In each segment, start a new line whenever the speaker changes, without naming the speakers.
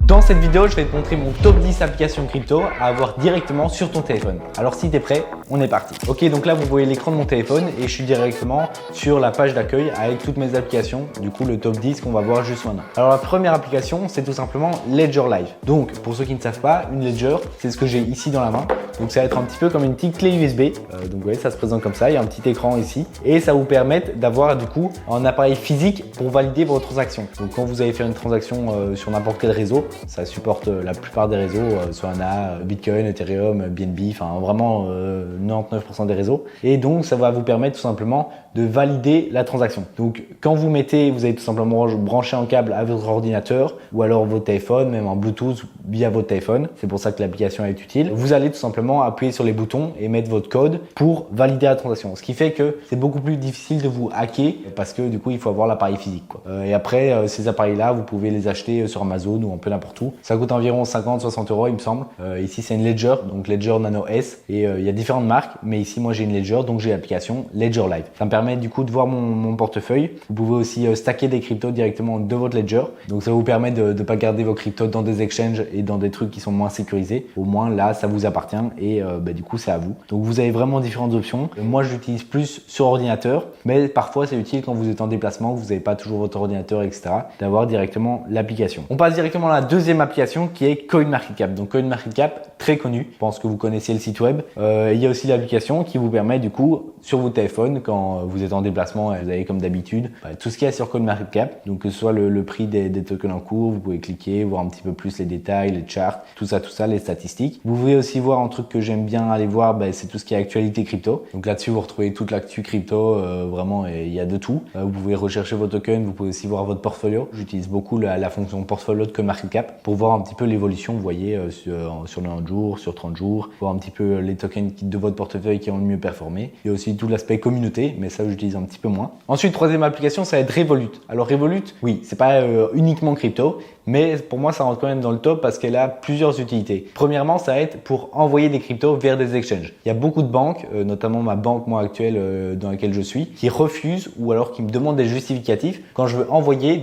Dans cette vidéo, je vais te montrer mon top 10 applications crypto à avoir directement sur ton téléphone. Alors si tu es prêt, on est parti. Ok, donc là vous voyez l'écran de mon téléphone et je suis directement sur la page d'accueil avec toutes mes applications. Du coup, le top 10 qu'on va voir juste maintenant. Alors la première application, c'est tout simplement Ledger Live. Donc pour ceux qui ne savent pas, une Ledger, c'est ce que j'ai ici dans la main. Donc ça va être un petit peu comme une petite clé USB. Donc vous voyez, ça se présente comme ça. Il y a un petit écran ici et ça vous permet d'avoir du coup un appareil physique pour valider vos transactions. Donc quand vous allez faire une transaction sur n'importe quel réseau, ça supporte la plupart des réseaux, Solana, Bitcoin, Ethereum, BNB, enfin vraiment 99% des réseaux. Et donc ça va vous permettre tout simplement de valider la transaction. Donc quand vous allez tout simplement brancher un câble à votre ordinateur ou alors votre téléphone, même en Bluetooth via votre téléphone. C'est pour ça que l'application est utile. Vous allez tout simplement appuyer sur les boutons et mettre votre code pour valider la transaction. Ce qui fait que c'est beaucoup plus difficile de vous hacker parce que du coup il faut avoir l'appareil physique, quoi. Et après ces appareils-là, vous pouvez les acheter sur Amazon ou un peu n'importe où. Ça coûte environ 50-60 euros il me semble. Ici c'est une Ledger, donc Ledger Nano S, et il y a différentes marques, mais ici moi j'ai une Ledger, donc j'ai l'application Ledger Live. Ça me permet du coup de voir mon portefeuille. Vous pouvez aussi stacker des cryptos directement de votre Ledger, donc ça vous permet de ne pas garder vos cryptos dans des exchanges et dans des trucs qui sont moins sécurisés. Au moins là ça vous appartient et du coup c'est à vous. Donc vous avez vraiment différentes options. Moi je l'utilise plus sur ordinateur, mais parfois c'est utile quand vous êtes en déplacement, que vous n'avez pas toujours votre ordinateur, etc., d'avoir directement l'application. On passe directement à la deuxième application qui est CoinMarketCap. Donc CoinMarketCap, très connu, je pense que vous connaissez le site web. Il y a aussi l'application qui vous permet du coup sur vos téléphones, quand vous êtes en déplacement, vous avez comme d'habitude tout ce qu'il y a sur CoinMarketCap, donc que ce soit le prix des tokens en cours, vous pouvez cliquer, voir un petit peu plus les détails, les charts, tout ça, les statistiques. Vous pouvez aussi voir un truc que j'aime bien aller voir, c'est tout ce qui est actualité crypto. Donc là-dessus, vous retrouvez toute l'actu crypto, vraiment, il y a de tout. Vous pouvez rechercher vos tokens, vous pouvez aussi voir votre portfolio. J'utilise beaucoup la fonction portfolio de CoinMarketCap pour voir un petit peu l'évolution, vous voyez, sur 90 jours, sur 30 jours, voir un petit peu les tokens de votre portefeuille qui ont le mieux performé. Il y a aussi tout l'aspect communauté, mais ça, j'utilise un petit peu moins. Ensuite, troisième application, ça va être Revolut. Alors Revolut, oui, c'est pas uniquement crypto, mais pour moi, ça rentre quand même dans le top parce qu'elle a plusieurs utilités. Premièrement, ça va être pour envoyer des cryptos vers des exchanges. Il y a beaucoup de banques, notamment ma banque moi actuelle dans laquelle je suis, qui refusent ou alors qui me demandent des justificatifs quand je veux envoyer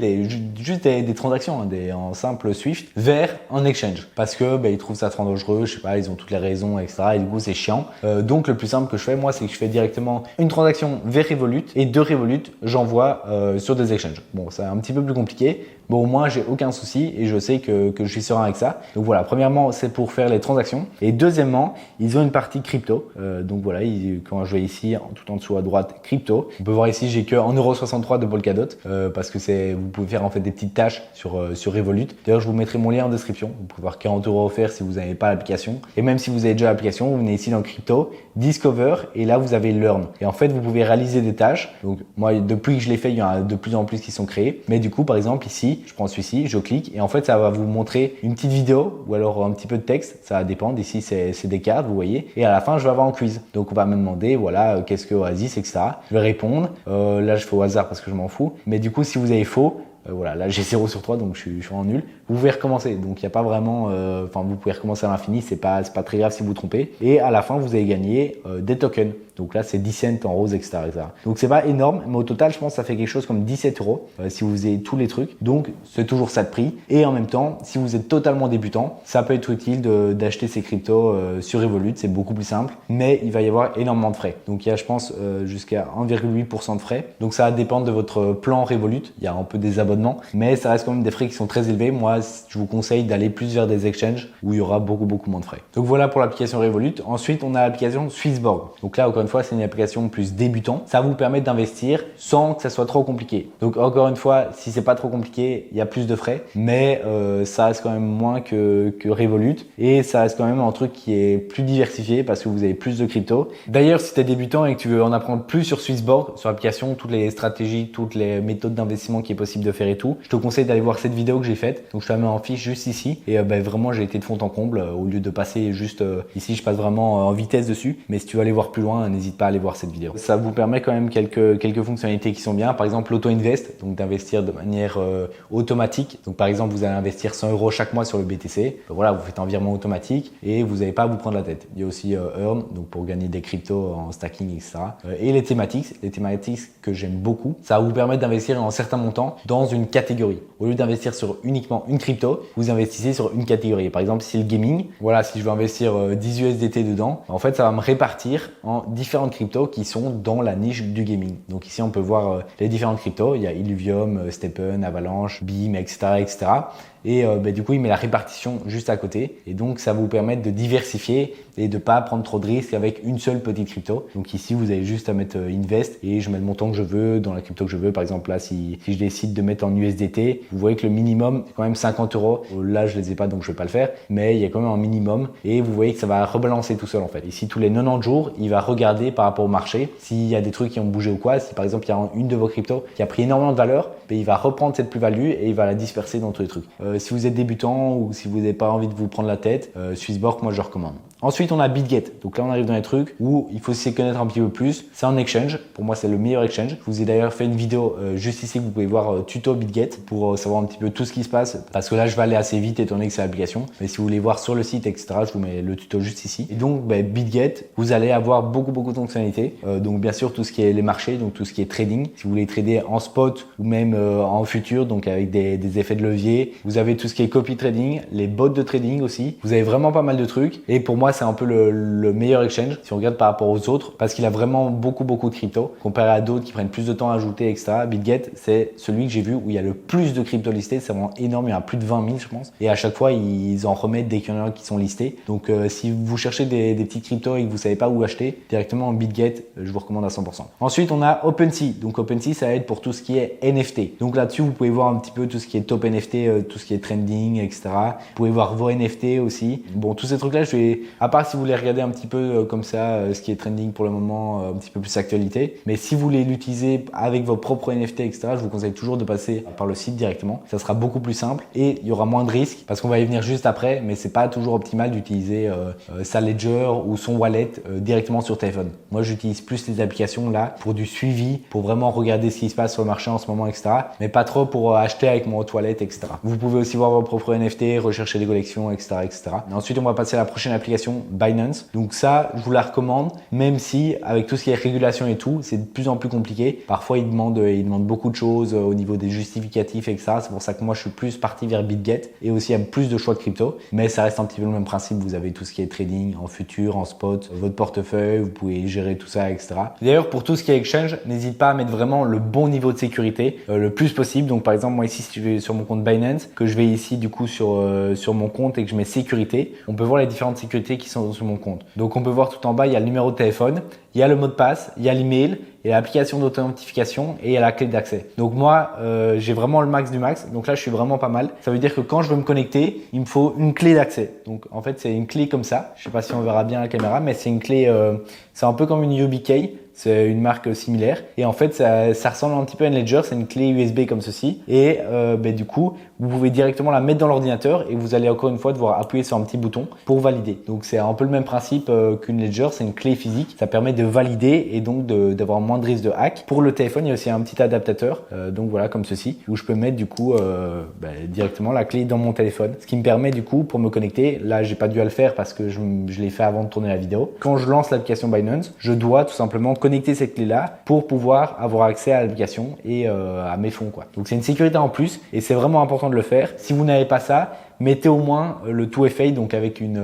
juste des transactions, en simple Swift vers un exchange. Parce que ils trouvent ça trop dangereux, je sais pas, ils ont toutes les raisons, etc. Et du coup, c'est chiant. Donc, le plus simple que je fais, moi, c'est que je fais directement une transaction vers Revolut et de Revolut, j'envoie sur des exchanges. Bon, c'est un petit peu plus compliqué. Bon, au moins, j'ai aucun souci et je sais que je suis serein avec ça. Donc voilà, premièrement, c'est pour faire les transactions. Et deuxièmement, ils ont une partie crypto. Donc voilà, quand je vais ici, tout en dessous à droite, crypto. On peut voir ici, j'ai que 1,63 € de Polkadot parce que vous pouvez faire en fait des petites tâches sur Revolut. D'ailleurs, je vous mettrai mon lien en description. Vous pouvez voir 40 € offerts si vous n'avez pas l'application. Et même si vous avez déjà l'application, vous venez ici dans crypto, Discover, et là, vous avez Learn. Et en fait, vous pouvez réaliser des tâches. Donc moi, depuis que je l'ai fait, il y en a de plus en plus qui sont créées. Mais du coup, par exemple, ici, je prends celui-ci, je clique et en fait ça va vous montrer une petite vidéo ou alors un petit peu de texte, ça va dépendre. Ici c'est des cartes, vous voyez, et à la fin je vais avoir un quiz. Donc on va me demander voilà qu'est-ce que Oasis, etc. Je vais répondre, là je fais au hasard parce que je m'en fous, mais du coup si vous avez faux, voilà, là j'ai 0 sur 3 donc je suis en nul. Vous pouvez recommencer, donc il n'y a pas vraiment, vous pouvez recommencer à l'infini, c'est pas très grave si vous vous trompez. Et à la fin vous allez gagner des tokens. Donc là c'est 10 cents en rose, etc. Donc c'est pas énorme, mais au total je pense que ça fait quelque chose comme 17 € si vous avez tous les trucs. Donc c'est toujours ça de prix. Et en même temps, si vous êtes totalement débutant, ça peut être utile d'acheter ces cryptos sur Revolut, c'est beaucoup plus simple, mais il va y avoir énormément de frais. Donc il y a je pense jusqu'à 1,8% de frais. Donc ça va dépendre de votre plan Revolut. Il y a un peu des abonnements, mais ça reste quand même des frais qui sont très élevés. Moi je vous conseille d'aller plus vers des exchanges où il y aura beaucoup moins de frais. Donc voilà pour l'application Revolut. Ensuite on a l'application Swissborg. Donc là encore une fois c'est une application plus débutant. Ça vous permet d'investir sans que ça soit trop compliqué. Donc encore une fois, si c'est pas trop compliqué, il y a plus de frais, mais ça reste quand même moins que Revolut et ça reste quand même un truc qui est plus diversifié parce que vous avez plus de crypto. D'ailleurs, si tu es débutant et que tu veux en apprendre plus sur Swissborg, sur l'application, toutes les stratégies, toutes les méthodes d'investissement qui est possible de faire et tout, je te conseille d'aller voir cette vidéo que j'ai faite. Donc je te la mets en fiche juste ici et vraiment j'ai été de fond en comble au lieu de passer juste ici, je passe vraiment en vitesse dessus. Mais si tu veux aller voir plus loin, n'hésite pas à aller voir cette vidéo. Ça vous permet quand même quelques fonctionnalités qui sont bien. Par exemple, l'auto-invest, donc d'investir de manière automatique. Donc par exemple, vous allez investir 100 € chaque mois sur le BTC. Voilà, vous faites un virement automatique et vous n'avez pas à vous prendre la tête. Il y a aussi Earn, donc pour gagner des cryptos en stacking, etc. Et les thématiques que j'aime beaucoup, ça va vous permettre d'investir un certain montant dans une catégorie. Au lieu d'investir sur uniquement une crypto, vous investissez sur une catégorie. Par exemple, si c'est le gaming, voilà, si je veux investir 10 USDT dedans, en fait, ça va me répartir en différentes cryptos qui sont dans la niche du gaming. Donc ici, on peut voir les différentes cryptos. Il y a Illuvium, Stepn, Avalanche, Beam, etc., etc. Et du coup, il met la répartition juste à côté. Et donc, ça va vous permettre de diversifier et de pas prendre trop de risques avec une seule petite crypto. Donc ici, vous avez juste à mettre Invest et je mets le montant que je veux dans la crypto que je veux. Par exemple, là, si je décide de mettre en USDT, vous voyez que le minimum, c'est quand même 50 euros. Là, je les ai pas, donc je vais pas le faire. Mais il y a quand même un minimum et vous voyez que ça va rebalancer tout seul en fait. Ici, tous les 90 jours, il va regarder par rapport au marché s'il y a des trucs qui ont bougé ou quoi. Si par exemple, il y a une de vos cryptos qui a pris énormément de valeur, il va reprendre cette plus-value et il va la disperser dans tous les trucs. Si vous êtes débutant ou si vous n'avez pas envie de vous prendre la tête, Swissborg, moi je recommande. Ensuite, on a BitGet. Donc là, on arrive dans les trucs où il faut s'y connaître un petit peu plus. C'est un exchange. Pour moi, c'est le meilleur exchange. Je vous ai d'ailleurs fait une vidéo juste ici que vous pouvez voir tuto BitGet pour savoir un petit peu tout ce qui se passe. Parce que là, je vais aller assez vite étant donné que c'est l'application. Mais si vous voulez voir sur le site, etc., je vous mets le tuto juste ici. Et donc, BitGet, vous allez avoir beaucoup de fonctionnalités. Donc bien sûr, tout ce qui est les marchés, donc tout ce qui est trading. Si vous voulez trader en spot ou même en futur, donc avec des effets de levier. Vous avez tout ce qui est copy trading, les bots de trading aussi. Vous avez vraiment pas mal de trucs. Et pour moi, c'est un peu le meilleur exchange si on regarde par rapport aux autres parce qu'il a vraiment beaucoup de crypto comparé à d'autres qui prennent plus de temps à ajouter, etc. BitGet, c'est celui que j'ai vu où il y a le plus de crypto listés. C'est vraiment énorme. Il y en a plus de 20 000, je pense. Et à chaque fois, ils en remettent dès qu'il y en a qui sont listés. Donc, si vous cherchez des petites cryptos et que vous savez pas où acheter, directement en BitGet, je vous recommande à 100%. Ensuite, on a OpenSea. Donc, OpenSea, ça aide pour tout ce qui est NFT. Donc là-dessus, vous pouvez voir un petit peu tout ce qui est top NFT, tout ce qui est trending, etc. Vous pouvez voir vos NFT aussi. Bon, tous ces trucs-là, à part si vous voulez regarder un petit peu comme ça, ce qui est trending pour le moment, un petit peu plus actualité. Mais si vous voulez l'utiliser avec vos propres NFT, etc., je vous conseille toujours de passer par le site directement. Ça sera beaucoup plus simple et il y aura moins de risques parce qu'on va y venir juste après, mais c'est pas toujours optimal d'utiliser sa Ledger ou son wallet directement sur téléphone. Moi, j'utilise plus les applications là pour du suivi, pour vraiment regarder ce qui se passe sur le marché en ce moment, etc. Mais pas trop pour acheter avec mon hot wallet, etc. Vous pouvez aussi voir vos propres NFT, rechercher des collections, etc., etc. Et ensuite, on va passer à la prochaine application, Binance. Donc ça, je vous la recommande, même si avec tout ce qui est régulation et tout, c'est de plus en plus compliqué. Parfois, ils demandent beaucoup de choses au niveau des justificatifs, etc. C'est pour ça que moi, je suis plus parti vers BitGet et aussi il y a plus de choix de crypto. Mais ça reste un petit peu le même principe. Vous avez tout ce qui est trading en futur, en spot, votre portefeuille, vous pouvez gérer tout ça, etc. D'ailleurs, pour tout ce qui est exchange, n'hésite pas à mettre vraiment le bon niveau de sécurité le plus possible. Donc, par exemple, moi ici, si je vais sur mon compte Binance, que je vais ici du coup sur mon compte et que je mets sécurité, on peut voir les différentes sécurités qui sont sur mon compte. Donc, on peut voir tout en bas, il y a le numéro de téléphone, il y a le mot de passe, il y a l'email, il y a l'application d'authentification et il y a la clé d'accès. Donc moi, j'ai vraiment le max du max. Donc là, je suis vraiment pas mal. Ça veut dire que quand je veux me connecter, il me faut une clé d'accès. Donc en fait, c'est une clé comme ça. Je sais pas si on verra bien à la caméra, mais c'est une clé, c'est un peu comme une YubiKey. C'est une marque similaire et en fait ça ressemble un petit peu à une Ledger, c'est une clé USB comme ceci et du coup vous pouvez directement la mettre dans l'ordinateur et vous allez encore une fois devoir appuyer sur un petit bouton pour valider. Donc c'est un peu le même principe qu'une Ledger, c'est une clé physique, ça permet de valider et donc d'avoir moins de risque de hack. Pour le téléphone, il y a aussi un petit adaptateur, donc voilà comme ceci, où je peux mettre du coup directement la clé dans mon téléphone, ce qui me permet du coup pour me connecter, là j'ai pas dû à le faire parce que je l'ai fait avant de tourner la vidéo. Quand je lance l'application Binance, je dois tout simplement connecter cette clé-là pour pouvoir avoir accès à l'application et à mes fonds, quoi. Donc c'est une sécurité en plus et c'est vraiment important de le faire. Si vous n'avez pas ça, mettez au moins le 2FA, donc avec une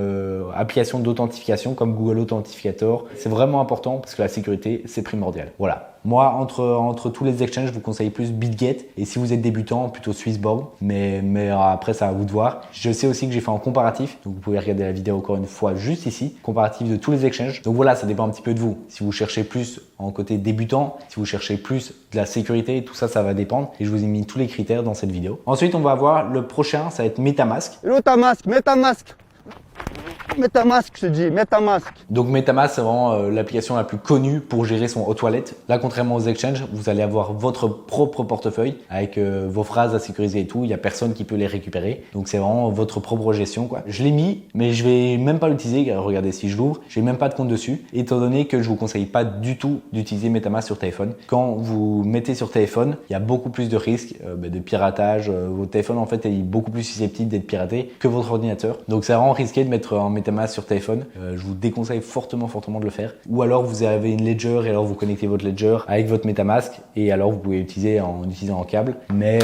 application d'authentification comme Google Authenticator. C'est vraiment important parce que la sécurité, c'est primordial. Voilà. Moi, entre tous les exchanges, je vous conseille plus BitGet. Et si vous êtes débutant, plutôt Swissborg. Mais après, ça à vous de voir. Je sais aussi que j'ai fait un comparatif. Donc, vous pouvez regarder la vidéo encore une fois juste ici. Comparatif de tous les exchanges. Donc voilà, ça dépend un petit peu de vous. Si vous cherchez plus en côté débutant, si vous cherchez plus de la sécurité, tout ça, ça va dépendre. Et je vous ai mis tous les critères dans cette vidéo. Ensuite, on va voir le prochain, ça va être MetaMask.
MetaMask. MetaMask, je te dis, MetaMask.
Donc MetaMask, c'est vraiment l'application la plus connue pour gérer son hot wallet. Là, contrairement aux exchanges, vous allez avoir votre propre portefeuille avec vos phrases à sécuriser et tout. Il n'y a personne qui peut les récupérer. Donc c'est vraiment votre propre gestion, quoi. Je l'ai mis, mais je vais même pas l'utiliser. Regardez, si je l'ouvre, j'ai même pas de compte dessus, étant donné que je vous conseille pas du tout d'utiliser MetaMask sur téléphone. Quand vous mettez sur téléphone, il y a beaucoup plus de risques de piratage. Votre téléphone, en fait, est beaucoup plus susceptible d'être piraté que votre ordinateur. Donc c'est vraiment risqué de mettre un MetaMask sur téléphone, je vous déconseille fortement de le faire. Ou alors vous avez une Ledger et alors vous connectez votre Ledger avec votre MetaMask et alors vous pouvez l'utiliser en utilisant en câble. Mais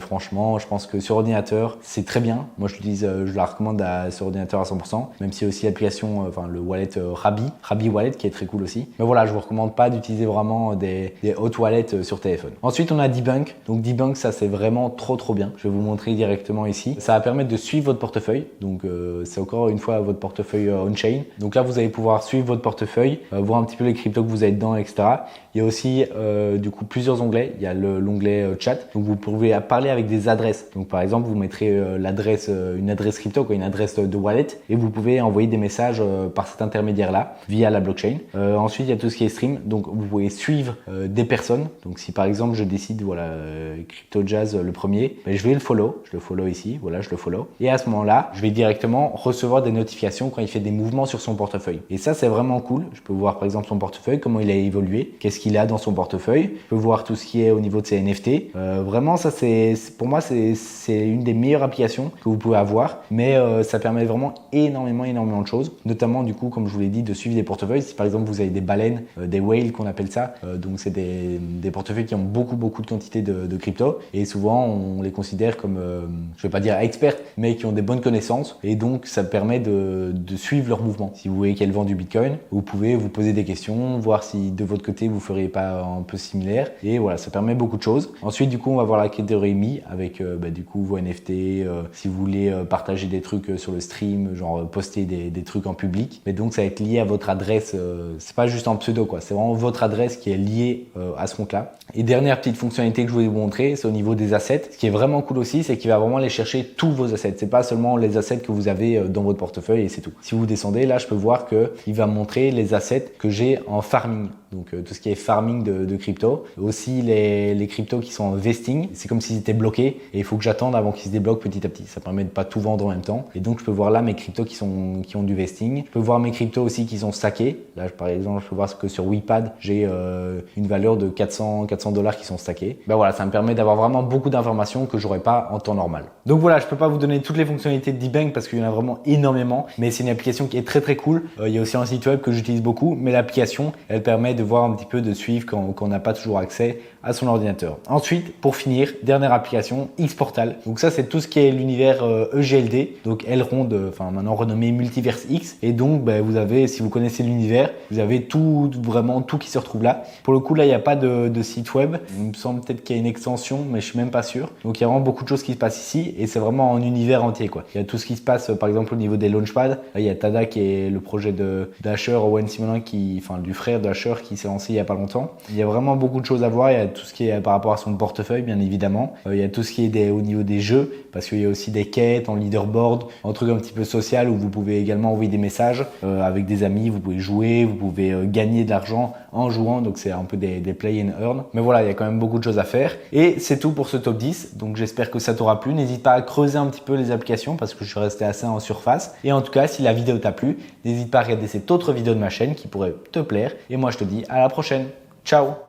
franchement, je pense que sur ordinateur, c'est très bien. Moi, je la recommande sur ordinateur à 100%, même si aussi l'application, le wallet Rabby Wallet qui est très cool aussi. Mais voilà, je vous recommande pas d'utiliser vraiment des hot wallets sur téléphone. Ensuite, on a Debunk. Donc Debunk, ça c'est vraiment trop bien. Je vais vous montrer directement ici. Ça va permettre de suivre votre portefeuille. Donc c'est encore une fois votre portefeuille on-chain. Donc là, vous allez pouvoir suivre votre portefeuille, voir un petit peu les cryptos que vous avez dedans, etc. Il y a aussi du coup plusieurs onglets. Il y a l'onglet chat. Donc vous pouvez parler avec des adresses. Donc par exemple, vous mettrez une adresse crypto, une adresse de wallet, et vous pouvez envoyer des messages par cet intermédiaire-là via la blockchain. Ensuite, il y a tout ce qui est stream. Donc vous pouvez suivre des personnes. Donc si par exemple je décide, voilà, CryptoJazz le premier, ben, je vais le follow. Je le follow ici. Voilà, je le follow. Et à ce moment-là, je vais directement recevoir des notifications quand il fait des mouvements sur son portefeuille. Et ça, c'est vraiment cool. Je peux voir par exemple son portefeuille, comment il a évolué, qu'est-ce qu'il a dans son portefeuille. Je peux voir tout ce qui est au niveau de ses NFT. Vraiment, ça pour moi, c'est une des meilleures applications que vous pouvez avoir. Mais ça permet vraiment énormément de choses. Notamment, du coup, comme je vous l'ai dit, de suivre des portefeuilles. Si par exemple vous avez des baleines, des whales qu'on appelle ça, donc c'est des portefeuilles qui ont beaucoup de quantité de crypto. Et souvent, on les considère comme, je vais pas dire experts, mais qui ont des bonnes connaissances. Et donc, ça permet de suivre leurs mouvements. Si vous voyez qu'elles vendent du Bitcoin, vous pouvez vous poser des questions, voir si de votre côté vous feriez pas un peu similaire. Et voilà, ça permet beaucoup de choses. Ensuite, du coup, on va voir la catégorie Mi avec du coup vos NFT. Si vous voulez partager des trucs sur le stream, genre poster des trucs en public. Mais donc, ça va être lié à votre adresse. C'est pas juste un pseudo, quoi. C'est vraiment votre adresse qui est liée à ce compte-là. Et dernière petite fonctionnalité que je voulais vous montrer, c'est au niveau des assets. Ce qui est vraiment cool aussi, c'est qu'il va vraiment aller chercher tous vos assets. C'est pas seulement les assets que vous avez dans votre portefeuille et c'est tout. Si vous descendez, là, je peux voir que il va me montrer les assets que j'ai en farming. Donc tout ce qui est farming de crypto. Aussi les cryptos qui sont en vesting. C'est comme s'ils étaient bloqués et il faut que j'attende avant qu'ils se débloquent petit à petit. Ça permet de pas tout vendre en même temps. Et donc je peux voir là mes cryptos qui ont du vesting. Je peux voir mes cryptos aussi qui sont stackés. Là par exemple, je peux voir que sur Weepad, j'ai une valeur de 400 $ qui sont stackés. Ben voilà, ça me permet d'avoir vraiment beaucoup d'informations que j'aurais pas en temps normal. Donc voilà, je peux pas vous donner toutes les fonctionnalités de Debunk parce qu'il y en a vraiment énormément, mais c'est une application qui est très cool. Il y a aussi un site web que j'utilise beaucoup, mais l'application, elle permet de voir un petit peu, de suivre quand on n'a pas toujours accès à son ordinateur. Ensuite, pour finir, dernière application, Xportal. Donc ça, c'est tout ce qui est l'univers EGLD, donc Elrond, maintenant renommé Multiverse X. Et donc, vous avez, si vous connaissez l'univers, vous avez vraiment tout qui se retrouve là. Pour le coup, là, il n'y a pas de site web. Il me semble peut-être qu'il y a une extension, mais je suis même pas sûr. Donc, il y a vraiment beaucoup de choses qui se passent ici et c'est vraiment un univers entier, quoi. Il y a tout ce qui se passe, par exemple, au niveau des launchpads. Là, il y a Tada qui est le projet d'Asher, Owen Simonin du frère d'Asher qui s'est lancé il y a pas longtemps. Il y a vraiment beaucoup de choses à voir. Il y a tout ce qui est par rapport à son portefeuille, bien évidemment. Il y a tout ce qui est au niveau des jeux, parce qu'il y a aussi des quêtes en leaderboard, un truc un petit peu social où vous pouvez également envoyer des messages avec des amis, vous pouvez jouer, vous pouvez gagner de l'argent en jouant, donc c'est un peu des play and earn. Mais voilà, il y a quand même beaucoup de choses à faire. Et c'est tout pour ce top 10, donc j'espère que ça t'aura plu. N'hésite pas à creuser un petit peu les applications parce que je suis resté assez en surface. Et en tout cas, si la vidéo t'a plu, n'hésite pas à regarder cette autre vidéo de ma chaîne qui pourrait te plaire. Et moi, je te dis à la prochaine. Ciao!